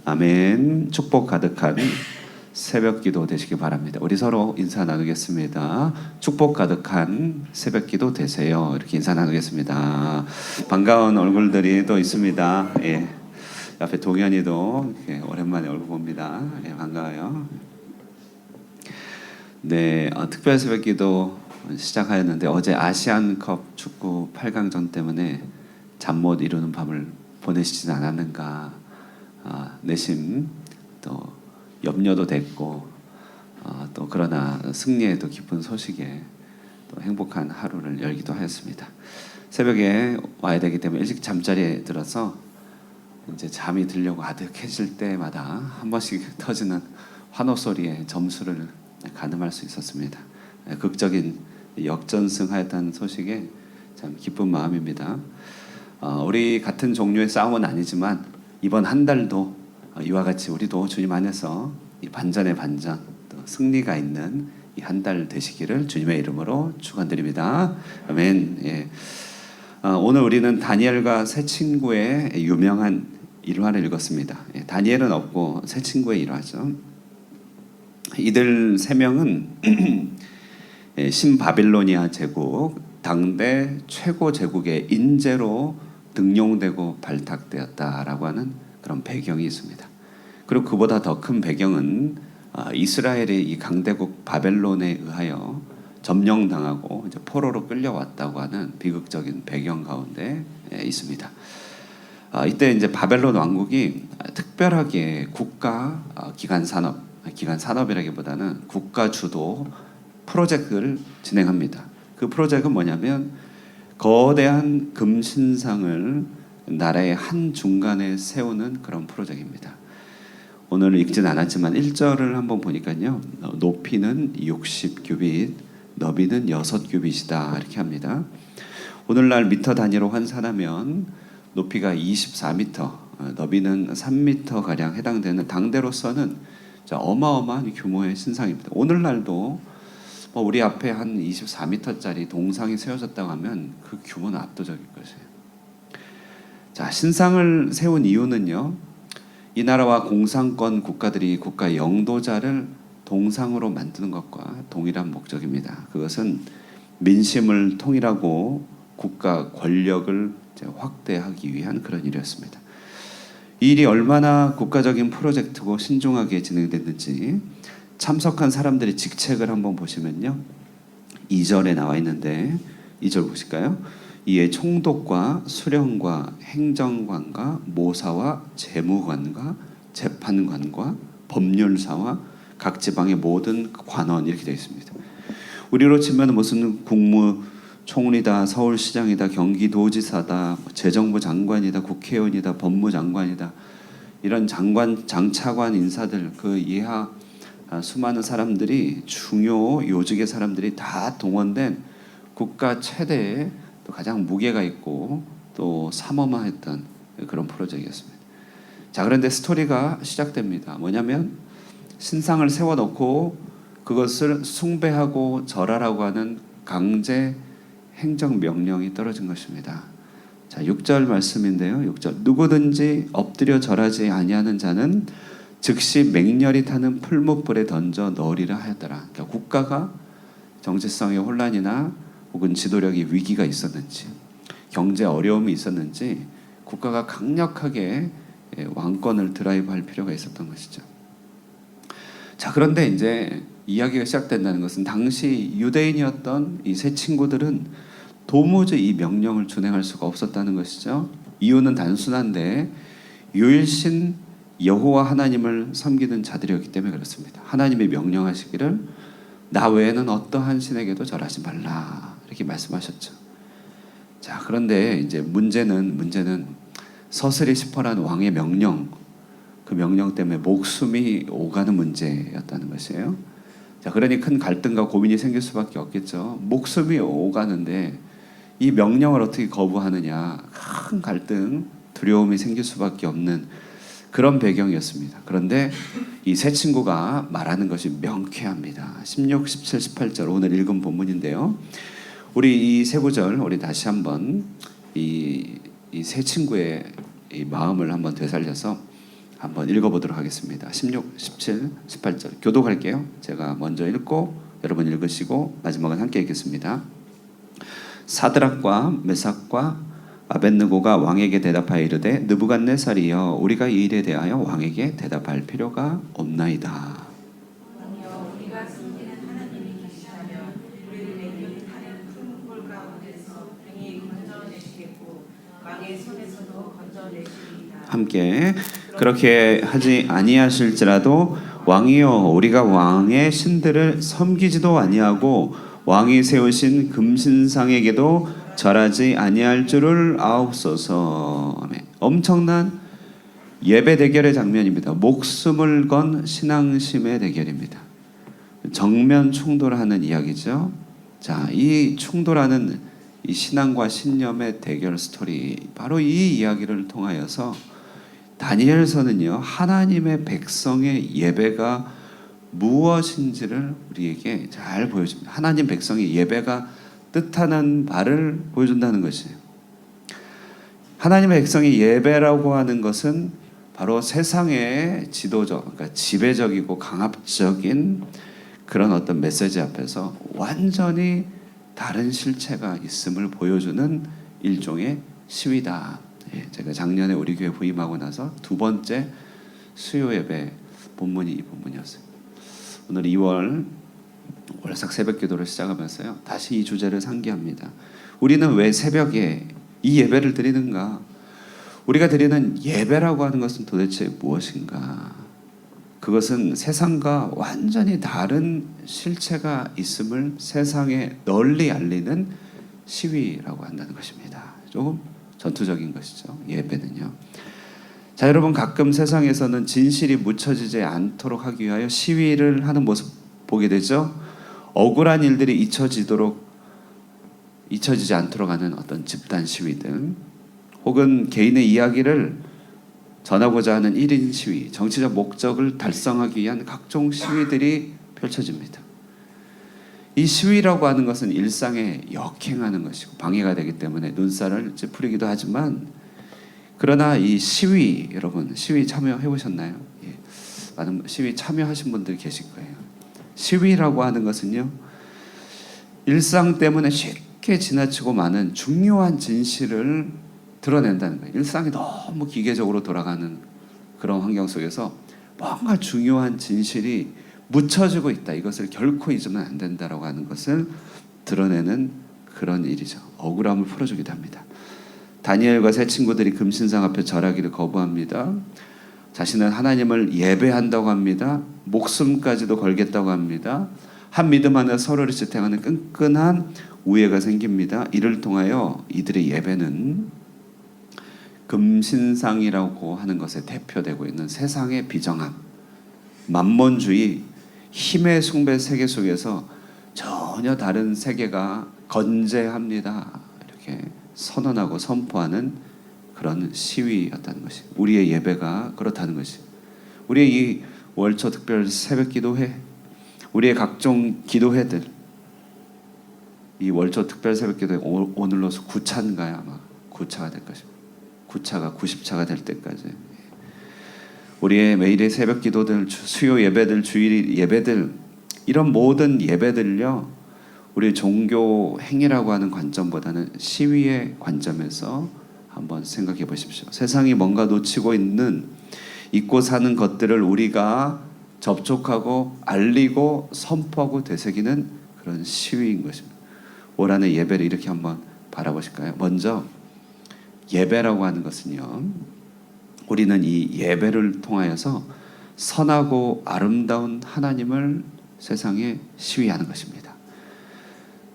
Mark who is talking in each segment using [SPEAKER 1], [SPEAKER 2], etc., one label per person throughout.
[SPEAKER 1] 아멘. 축복 가득한 새벽 기도 되시기 바랍니다. 우리 서로 인사 나누겠습니다. 축복 가득한 새벽 기도 되세요. 이렇게 인사 나누겠습니다. 반가운 얼굴들이 또 있습니다. 예. 옆에 동현이도 오랜만에 얼굴 봅니다. 예, 반가워요. 네, 특별 새벽 기도 시작하였는데 어제 아시안컵 축구 8강전 때문에 잠 못 이루는 밤을 보내시진 않았는가 내심 또 염려도 됐고 또 그러나 승리에도 기쁜 소식에 또 행복한 하루를 열기도 하였습니다. 새벽에 와야 되기 때문에 일찍 잠자리에 들어서 이제 잠이 들려고 아득해질 때마다 한 번씩 터지는 환호 소리에 점수를 가늠할 수 있었습니다. 극적인 역전승하였다는 소식에 참 기쁜 마음입니다. 우리 같은 종류의 싸움은 아니지만 이번 한 달도 이와 같이 우리도 주님 안에서 이 반전의 반전, 또 승리가 있는 이 한 달 되시기를 주님의 이름으로 축원드립니다. 아멘. 예. 오늘 우리는 다니엘과 세 친구의 유명한 일화를 읽었습니다. 예, 다니엘은 없고 세 친구의 일화죠. 이들 세 명은 신바빌로니아 제국 당대 최고 제국의 인재로 등용되고 발탁되었다라고 하는 그런 배경이 있습니다. 그리고 그보다 더 큰 배경은 이스라엘이 이 강대국 바벨론에 의하여 점령당하고 이제 포로로 끌려왔다고 하는 비극적인 배경 가운데 있습니다. 이때 이제 바벨론 왕국이 특별하게 국가 기관 산업이라기보다는 국가 주도 프로젝트를 진행합니다. 그 프로젝트는 뭐냐면 거대한 금신상을 나라의 한 중간에 세우는 그런 프로젝트입니다. 오늘 읽진 않았지만 1절을 한번 보니까요. 높이는 60규빗, 너비는 6규빗이다 이렇게 합니다. 오늘날 미터 단위로 환산하면 높이가 24m, 너비는 3m 가량 해당되는 당대로서는 어마어마한 규모의 신상입니다. 오늘날도 우리 앞에 한 24m짜리 동상이 세워졌다고 하면 그 규모는 압도적일 것이에요. 자, 신상을 세운 이유는요. 이 나라와 공산권 국가들이 국가 영도자를 동상으로 만드는 것과 동일한 목적입니다. 그것은 민심을 통일하고 국가 권력을 확대하기 위한 그런 일이었습니다. 이 일이 얼마나 국가적인 프로젝트고 신중하게 진행됐는지 참석한 사람들의 직책을 한번 보시면요. 2절에 나와 있는데 2절 보실까요? 이에 총독과 수령과 행정관과 모사와 재무관과 재판관과 법률사와 각 지방의 모든 관원 이렇게 되어 있습니다. 우리로 치면 무슨 국무총리다, 서울시장이다, 경기도지사다, 재정부 장관이다, 국회의원이다, 법무장관이다 이런 장관, 장차관 인사들 그 이하 수많은 사람들이 중요 요직의 사람들이 다 동원된 국가 최대의 또 가장 무게가 있고 또 삼엄했던 그런 프로젝트였습니다. 자, 그런데 스토리가 시작됩니다. 뭐냐면 신상을 세워놓고 그것을 숭배하고 절하라고 하는 강제 행정명령이 떨어진 것입니다. 자, 6절 말씀인데요. 6절 누구든지 엎드려 절하지 아니하는 자는 즉시 맹렬히 타는 풀무불에 던져 넣으리라 하였더라. 그러니까 국가가 정체성의 혼란이나 혹은 지도력의 위기가 있었는지 경제 어려움이 있었는지 국가가 강력하게 왕권을 드라이브할 필요가 있었던 것이죠. 자, 그런데 이제 이야기가 시작된다는 것은 당시 유대인이었던 이 세 친구들은 도무지 이 명령을 준행할 수가 없었다는 것이죠. 이유는 단순한데 유일신 여호와 하나님을 섬기는 자들이었기 때문에 그렇습니다. 하나님이 명령하시기를 나 외에는 어떠한 신에게도 절하지 말라 이렇게 말씀하셨죠. 자, 그런데 이제 문제는 서슬이 시퍼란 왕의 명령, 그 명령 때문에 목숨이 오가는 문제였다는 것이에요. 자, 그러니 큰 갈등과 고민이 생길 수밖에 없겠죠. 목숨이 오가는데 이 명령을 어떻게 거부하느냐, 큰 갈등, 두려움이 생길 수밖에 없는 그런 배경이었습니다. 그런데 이 세 친구가 말하는 것이 명쾌합니다. 16, 17, 18절 오늘 읽은 본문인데요. 우리 이 세 구절 우리 다시 한번 이 세 친구의 이 마음을 한번 되살려서 한번 읽어보도록 하겠습니다. 16, 17, 18절 교독할게요. 제가 먼저 읽고 여러분 읽으시고 마지막은 함께 읽겠습니다. 사드락과 메삭과 아벳느고가 왕에게 대답하여 이르되 느부갓네살이여 우리가 이 일에 대하여 왕에게 대답할 필요가 없나이다.
[SPEAKER 2] 우리가 섬기는 하나님이 계시다면 우리를 내게 다른 큰 굴 가운데서 능히 건져내시겠고 왕의 손에서도 건져내시리이다.
[SPEAKER 1] 함께 그렇게 하지 아니하실지라도 왕이여 우리가 왕의 신들을 섬기지도 아니하고 왕이 세우신 금신상에게도 절하지 아니할 줄을 아옵소서. 아멘. 엄청난 예배 대결의 장면입니다. 목숨을 건 신앙심의 대결입니다. 정면 충돌하는 이야기죠. 자, 이 충돌하는 이 신앙과 신념의 대결 스토리, 바로 이 이야기를 통하여서 다니엘서는요, 하나님의 백성의 예배가 무엇인지를 우리에게 잘 보여줍니다. 하나님 백성의 예배가 뜻하는 바를 보여준다는 것이에요. 하나님의 백성의 예배라고 하는 것은 바로 세상의 지도적, 그러니까 지배적이고 강압적인 그런 어떤 메시지 앞에서 완전히 다른 실체가 있음을 보여주는 일종의 시위다. 제가 작년에 우리 교회 부임하고 나서 두 번째 수요 예배 본문이 이 본문이었어요. 오늘 2월 월삭 새벽 기도를 시작하면서요, 다시 이 주제를 상기합니다. 우리는 왜 새벽에 이 예배를 드리는가? 우리가 드리는 예배라고 하는 것은 도대체 무엇인가? 그것은 세상과 완전히 다른 실체가 있음을 세상에 널리 알리는 시위라고 한다는 것입니다. 조금 전투적인 것이죠, 예배는요. 자, 여러분, 가끔 세상에서는 진실이 묻혀지지 않도록 하기 위하여 시위를 하는 모습 보게 되죠. 억울한 일들이 잊혀지지 않도록 하는 어떤 집단 시위들, 혹은 개인의 이야기를 전하고자 하는 1인 시위, 정치적 목적을 달성하기 위한 각종 시위들이 펼쳐집니다. 이 시위라고 하는 것은 일상에 역행하는 것이고 방해가 되기 때문에 눈살을 찌푸리기도 하지만, 그러나 이 시위, 여러분 시위 참여해 보셨나요? 예, 많은 시위 참여하신 분들 계실 거예요. 시위라고 하는 것은요, 일상 때문에 쉽게 지나치고 많은 중요한 진실을 드러낸다는 거예요. 일상이 너무 기계적으로 돌아가는 그런 환경 속에서 뭔가 중요한 진실이 묻혀지고 있다, 이것을 결코 잊으면 안 된다라고 하는 것을 드러내는 그런 일이죠. 억울함을 풀어주기도 합니다. 다니엘과 세 친구들이 금신상 앞에 절하기를 거부합니다. 자신은 하나님을 예배한다고 합니다. 목숨까지도 걸겠다고 합니다. 한 믿음 안에 서로를 지탱하는 끈끈한 우애가 생깁니다. 이를 통하여 이들의 예배는 금신상이라고 하는 것에 대표되고 있는 세상의 비정함, 만몬주의, 힘의 숭배 세계 속에서 전혀 다른 세계가 건재합니다, 이렇게 선언하고 선포하는 그런 시위였다는 것이, 우리의 예배가 그렇다는 것이, 우리의 이 월초 특별 새벽 기도회, 우리의 각종 기도회들, 이 월초 특별 새벽 기도회 오늘로서 9차인가요? 아마 9차가 될 것입니다. 9차가 90차가 될 때까지 우리의 매일의 새벽 기도들, 수요 예배들, 주일 예배들, 이런 모든 예배들요, 우리 종교 행위라고 하는 관점보다는 시위의 관점에서 한번 생각해 보십시오. 세상이 뭔가 놓치고 있는, 잊고 사는 것들을 우리가 접촉하고 알리고 선포하고 되새기는 그런 시위인 것입니다. 올 한해 예배를 이렇게 한번 바라보실까요? 먼저 예배라고 하는 것은요, 우리는 이 예배를 통하여서 선하고 아름다운 하나님을 세상에 시위하는 것입니다.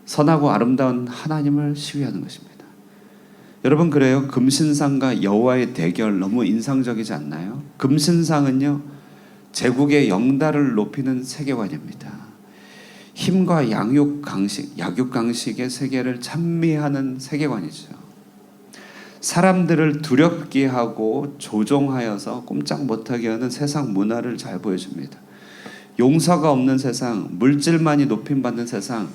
[SPEAKER 1] 선하고 아름다운 하나님을 시위하는 것입니다. 여러분, 그래요? 금신상과 여호와의 대결 너무 인상적이지 않나요? 금신상은요, 제국의 영달을 높이는 세계관입니다. 힘과 약육 강식의 세계를 찬미하는 세계관이죠. 사람들을 두렵게 하고 조종하여서 꼼짝 못하게 하는 세상 문화를 잘 보여줍니다. 용서가 없는 세상, 물질만이 높임받는 세상,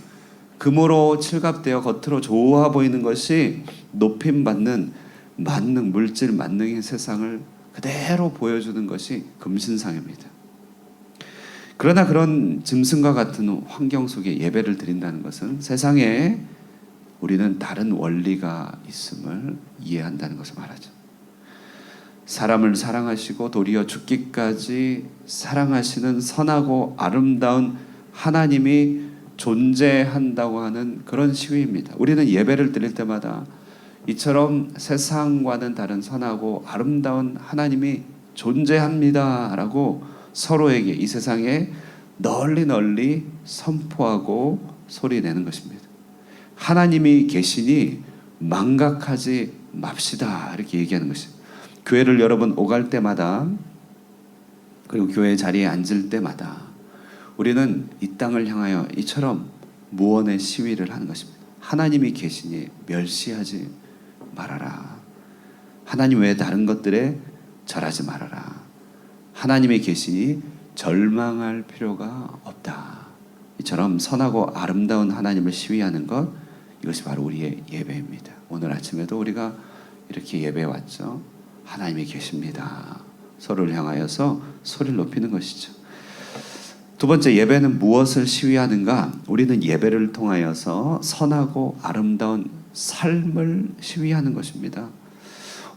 [SPEAKER 1] 금으로 칠갑되어 겉으로 좋아 보이는 것이 높임받는 만능, 물질 만능의 세상을 그대로 보여주는 것이 금신상입니다. 그러나 그런 짐승과 같은 환경 속에 예배를 드린다는 것은 세상에 우리는 다른 원리가 있음을 이해한다는 것을 말하죠. 사람을 사랑하시고 도리어 죽기까지 사랑하시는 선하고 아름다운 하나님이 존재한다고 하는 그런 시위입니다. 우리는 예배를 드릴 때마다 이처럼 세상과는 다른 선하고 아름다운 하나님이 존재합니다라고 서로에게 이 세상에 널리 선포하고 소리내는 것입니다. 하나님이 계시니 망각하지 맙시다 이렇게 얘기하는 것입니다. 교회를 여러분 오갈 때마다 그리고 교회 자리에 앉을 때마다 우리는 이 땅을 향하여 이처럼 무언의 시위를 하는 것입니다. 하나님이 계시니 멸시하지 말아라. 하나님 외에 다른 것들에 절하지 말아라. 하나님이 계시니 절망할 필요가 없다. 이처럼 선하고 아름다운 하나님을 시위하는 것, 이것이 바로 우리의 예배입니다. 오늘 아침에도 우리가 이렇게 예배에 왔죠. 하나님이 계십니다. 서로를 향하여서 소리를 높이는 것이죠. 두 번째, 예배는 무엇을 시위하는가? 우리는 예배를 통하여서 선하고 아름다운 삶을 시위하는 것입니다.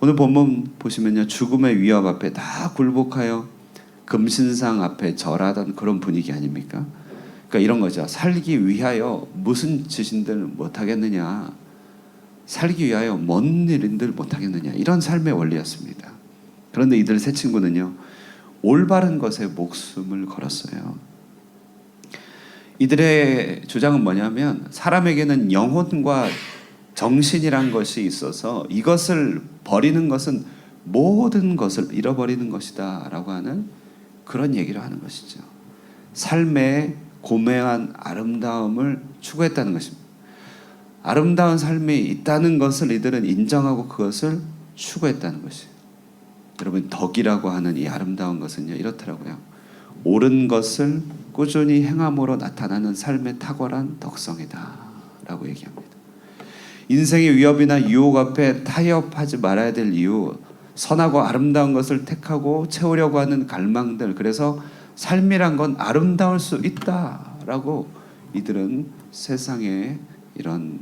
[SPEAKER 1] 오늘 본문 보시면요, 죽음의 위협 앞에 다 굴복하여 금신상 앞에 절하던 그런 분위기 아닙니까? 그러니까 이런 거죠. 살기 위하여 무슨 짓인들 못하겠느냐, 살기 위하여 뭔 일인들 못하겠느냐, 이런 삶의 원리였습니다. 그런데 이들 세 친구는요, 올바른 것에 목숨을 걸었어요. 이들의 주장은 뭐냐면, 사람에게는 영혼과 정신이란 것이 있어서 이것을 버리는 것은 모든 것을 잃어버리는 것이다 라고 하는 그런 얘기를 하는 것이죠. 삶의 고매한 아름다움을 추구했다는 것입니다. 아름다운 삶이 있다는 것을 이들은 인정하고 그것을 추구했다는 것이에요. 여러분, 덕이라고 하는 이 아름다운 것은요, 이렇더라고요. 옳은 것을 꾸준히 행함으로 나타나는 삶의 탁월한 덕성이다 라고 얘기합니다. 인생의 위협이나 유혹 앞에 타협하지 말아야 될 이유, 선하고 아름다운 것을 택하고 채우려고 하는 갈망들, 그래서 삶이란 건 아름다울 수 있다라고 이들은 세상의 이런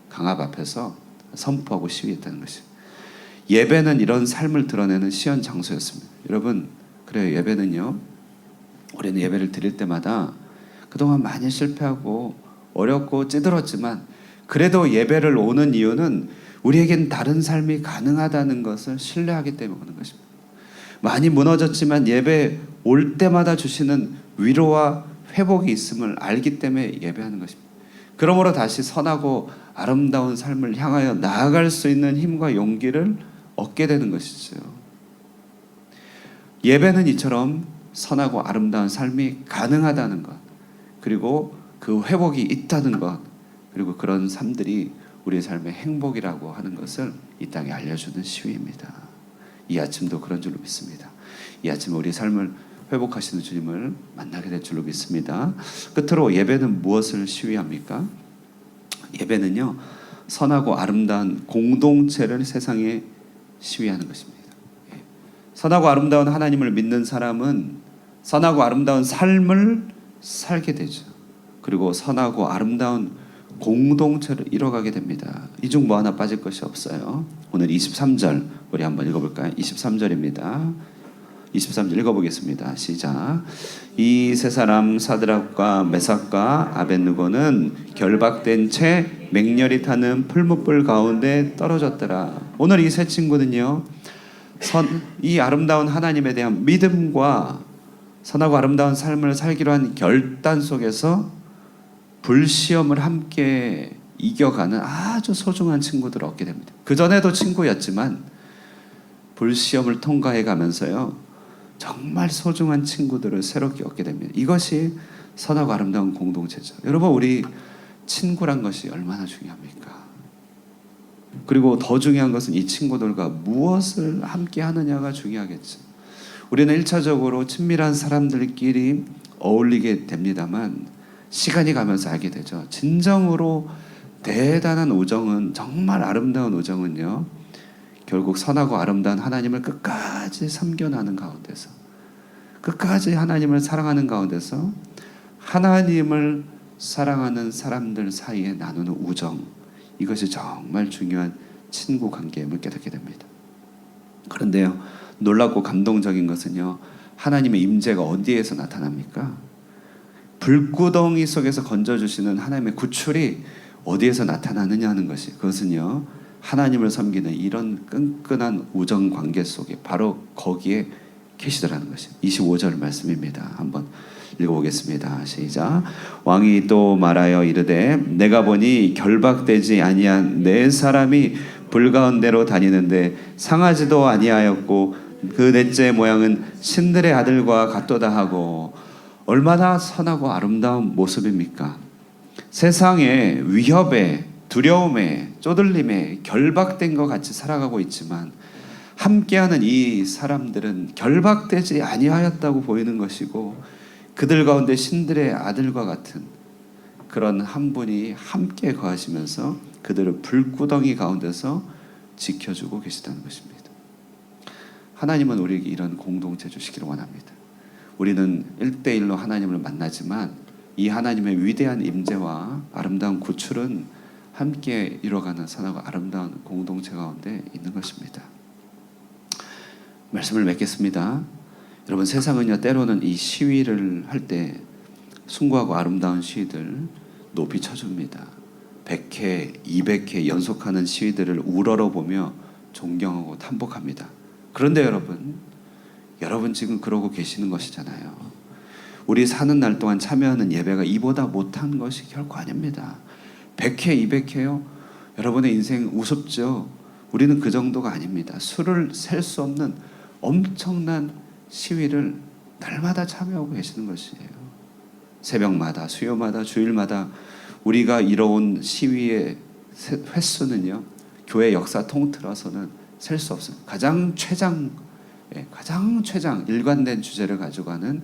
[SPEAKER 1] 강압 앞에서 선포하고 시위했다는 것이죠. 예배는 이런 삶을 드러내는 시연 장소였습니다. 여러분, 그래요. 예배는요, 우리는 예배를 드릴 때마다 그동안 많이 실패하고 어렵고 찌들었지만 그래도 예배를 오는 이유는 우리에겐 다른 삶이 가능하다는 것을 신뢰하기 때문에 오는 것입니다. 많이 무너졌지만 예배 올 때마다 주시는 위로와 회복이 있음을 알기 때문에 예배하는 것입니다. 그러므로 다시 선하고 아름다운 삶을 향하여 나아갈 수 있는 힘과 용기를 얻게 되는 것이죠. 예배는 이처럼 선하고 아름다운 삶이 가능하다는 것, 그리고 그 회복이 있다는 것, 그리고 그런 삶들이 우리의 삶의 행복이라고 하는 것을 이 땅에 알려주는 시위입니다. 이 아침도 그런 줄로 믿습니다. 이 아침 우리의 삶을 회복하시는 주님을 만나게 될 줄로 믿습니다. 끝으로 예배는 무엇을 시위합니까? 예배는요, 선하고 아름다운 공동체를 세상에 시위하는 것입니다. 선하고 아름다운 하나님을 믿는 사람은 선하고 아름다운 삶을 살게 되죠. 그리고 선하고 아름다운 공동체를 이뤄가게 됩니다. 이 중 뭐 하나 빠질 것이 없어요. 오늘 23절 우리 한번 읽어볼까요? 23절입니다. 23절 읽어보겠습니다. 시작. 이 세 사람 사드락과 메삭과 아벳느고는 결박된 채 맹렬히 타는 풀무불 가운데 떨어졌더라. 오늘 이 세 친구는요, 이 아름다운 하나님에 대한 믿음과 선하고 아름다운 삶을 살기로 한 결단 속에서 불시험을 함께 이겨가는 아주 소중한 친구들을 얻게 됩니다. 그전에도 친구였지만 불시험을 통과해 가면서요, 정말 소중한 친구들을 새롭게 얻게 됩니다. 이것이 선하고 아름다운 공동체죠. 여러분, 우리 친구란 것이 얼마나 중요합니까? 그리고 더 중요한 것은 이 친구들과 무엇을 함께 하느냐가 중요하겠죠. 우리는 1차적으로 친밀한 사람들끼리 어울리게 됩니다만 시간이 가면서 알게 되죠. 진정으로 대단한 우정은, 정말 아름다운 우정은요, 결국 선하고 아름다운 하나님을 끝까지 섬겨나는 가운데서, 끝까지 하나님을 사랑하는 가운데서 하나님을 사랑하는 사람들 사이에 나누는 우정, 이것이 정말 중요한 친구 관계임을 깨닫게 됩니다. 그런데요, 놀랍고 감동적인 것은요, 하나님의 임재가 어디에서 나타납니까? 불구덩이 속에서 건져주시는 하나님의 구출이 어디에서 나타나느냐 하는 것이, 그것은요, 하나님을 섬기는 이런 끈끈한 우정 관계 속에 바로 거기에 계시더라는 것이 25절 말씀입니다. 한번 읽어보겠습니다. 시작. 왕이 또 말하여 이르되 내가 보니 결박되지 아니한 네 사람이 불 가운데로 다니는데 상하지도 아니하였고 그 넷째 모양은 신들의 아들과 같도다 하고. 얼마나 선하고 아름다운 모습입니까? 세상에 위협에 두려움에 쪼들림에 결박된 것 같이 살아가고 있지만 함께하는 이 사람들은 결박되지 아니하였다고 보이는 것이고, 그들 가운데 신들의 아들과 같은 그런 한 분이 함께 거하시면서 그들을 불구덩이 가운데서 지켜주고 계시다는 것입니다. 하나님은 우리에게 이런 공동체 주시기를 원합니다. 우리는 1대1로 하나님을 만나지만 이 하나님의 위대한 임재와 아름다운 구출은 함께 이뤄가는 선하고 아름다운 공동체 가운데 있는 것입니다. 말씀을 맺겠습니다. 여러분, 세상은요, 때로는 이 시위를 할 때 숭고하고 아름다운 시위들 높이 쳐줍니다. 100회, 200회 연속하는 시위들을 우러러보며 존경하고 탐복합니다. 그런데 여러분 지금 그러고 계시는 것이잖아요. 우리 사는 날 동안 참여하는 예배가 이보다 못한 것이 결코 아닙니다. 100회, 200회요? 여러분의 인생 우습죠? 우리는 그 정도가 아닙니다. 수를 셀 수 없는 엄청난 시위를 날마다 참여하고 계시는 것이에요. 새벽마다, 수요마다, 주일마다 우리가 이뤄온 시위의 횟수는요, 교회 역사 통틀어서는 셀 수 없습니다. 가장 최장 일관된 주제를 가지고 하는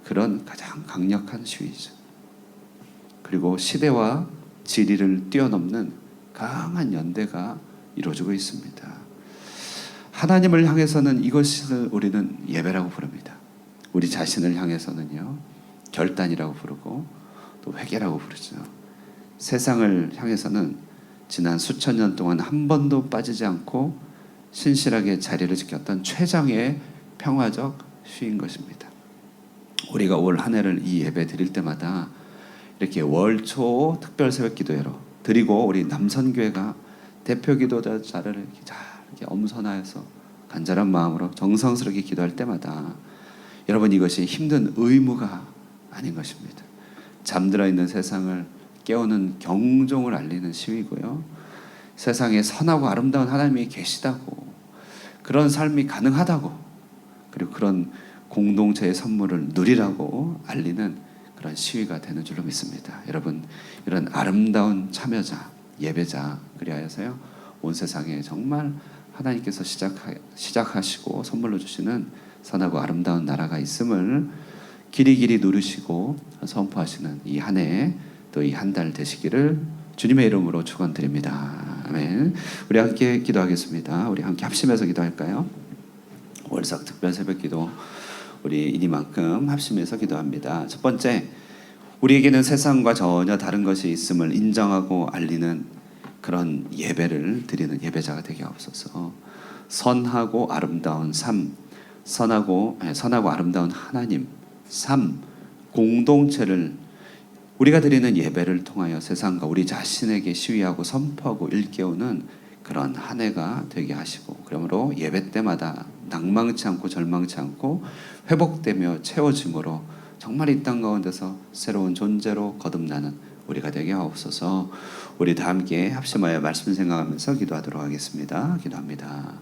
[SPEAKER 1] 그런 가장 강력한 시위죠. 그리고 시대와 지리를 뛰어넘는 강한 연대가 이루어지고 있습니다. 하나님을 향해서는 이것을 우리는 예배라고 부릅니다. 우리 자신을 향해서는요, 결단이라고 부르고 또 회개라고 부르죠. 세상을 향해서는 지난 수천 년 동안 한 번도 빠지지 않고 신실하게 자리를 지켰던 최장의 평화적 시위인 것입니다. 우리가 올 한 해를 이 예배 드릴 때마다 이렇게 월초 특별 새벽 기도회로 드리고, 우리 남선교회가 대표 기도자를 이렇게 엄선하여서 간절한 마음으로 정성스럽게 기도할 때마다 여러분, 이것이 힘든 의무가 아닌 것입니다. 잠들어 있는 세상을 깨우는 경종을 알리는 시위고요, 세상에 선하고 아름다운 하나님이 계시다고, 그런 삶이 가능하다고, 그리고 그런 공동체의 선물을 누리라고 알리는 그런 시위가 되는 줄로 믿습니다. 여러분, 이런 아름다운 참여자, 예배자, 그리하여서요, 온 세상에 정말 하나님께서 시작하시고 선물로 주시는 선하고 아름다운 나라가 있음을 길이길이 누리시고 선포하시는 이 한 해, 또 이 한 달 되시기를 주님의 이름으로 축원드립니다. 아멘. 우리 함께 기도하겠습니다. 우리 함께 합심해서 기도할까요? 월삭 특별 새벽기도 우리 이니만큼 합심해서 기도합니다. 첫 번째, 우리에게는 세상과 전혀 다른 것이 있음을 인정하고 알리는 그런 예배를 드리는 예배자가 되게 하옵소서. 선하고 아름다운 삶, 선하고 아름다운 하나님, 삶, 공동체를 우리가 드리는 예배를 통하여 세상과 우리 자신에게 시위하고 선포하고 일깨우는 그런 한 해가 되게 하시고, 그러므로 예배 때마다 낭망치 않고 절망치 않고 회복되며 채워짐으로 정말 이 땅 가운데서 새로운 존재로 거듭나는 우리가 되게 하옵소서. 우리 다 함께 합심하여 말씀 생각하면서 기도하도록 하겠습니다. 기도합니다.